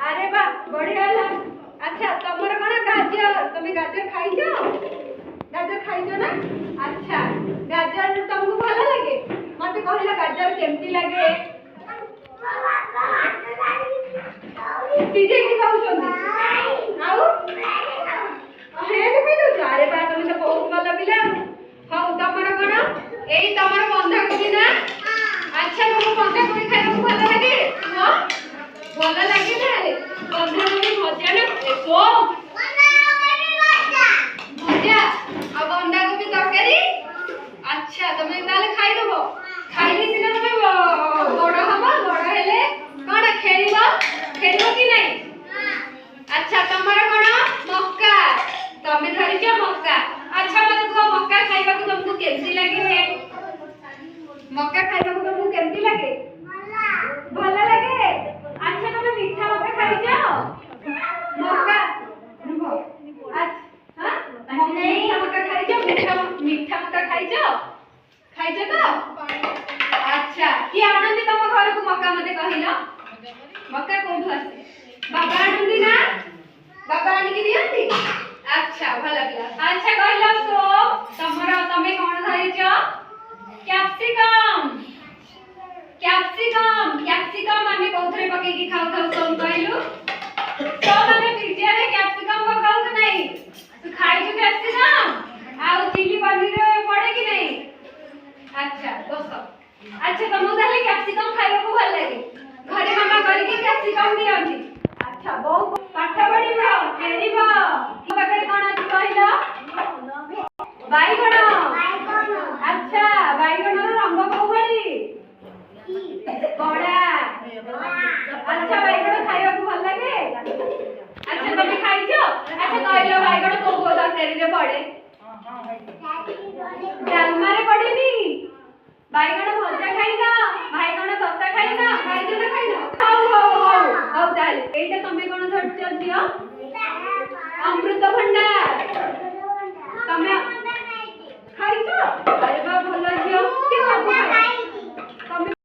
अरे वाह बढ़िया ला। अच्छा तमर कोन गाजर तुम गाजर खाइछो ना। अच्छा गाजर तुमको भल लगे मते कहला गाजर केमती लगे सीजे की खाउ छथि आउ हे भी तो अरे बा तुम तो बहुत भल पिला हाउ तमर कोन एई तमर बंधा कोबी ना। अच्छा तुमको बंधा कोबी खाइबा भल लगे हां भल लगे ना बंधा कोबी भजा ना सो भजा आ बंधा कोबी तरकारी। अच्छा तुम ताले खाइ दबो खाइली सिना तुम बड़ हबो बड़ हेले कोन खेलिबो कि नहीं। अच्छा तमर कोन मक्का तमे धरिछ मक्का। अच्छा मते को मक्का खाइबा को तुमको केमती लागे मक्का खाइबा को तुमको केमती लागे भल लगे। अच्छा तुम मीठा मक्का खाइछ मक्का रुको अच्छा हां नहीं मक्का खाइछ मीठा मक्का खाइछ तो। अच्छा कि आनंदी तुम घर को मक्का मते कहिलो मक्का कोठु आसे बाबा आनंदी ना बाबा आनी की दियंती। अच्छा भल पिला। अच्छा कहिलो सो तमे कोन धरिछ कैप्सिकम आमे कोथरे पके की खाउ सब कहलु तो माने पिज्जा रे कैप्सिकम पकाउ कि नहीं तू खाइछु कैप्सिकम आ चिली पनीर पड़े कि नहीं। अच्छा दोस्त अच्छा तुमको ताले कैप्सिकम खाइबा को भल लागे घरे मामा करी के कैप्सिकम दियंती। अच्छा बहु पाठ पढिबो खेलिबो की बकरे कोन अछि कहलो बाईगण। अच्छा बाईगण रंग को भली बड़ा। अच्छा बाईगण खाइबा को भल लागे। अच्छा तुम खाइछो। अच्छा कहलो बाईगण को तरकारी रे पड़े डालमा रे पड़ेनी बाईगण भजा खाइना बाईगण तत्ता खाइना बाईगण खाइना हाउ ताले एटा तमे कोन धरछ जियो अमृत भंडार तमे खाइछो। अरे बा भल जियो के सब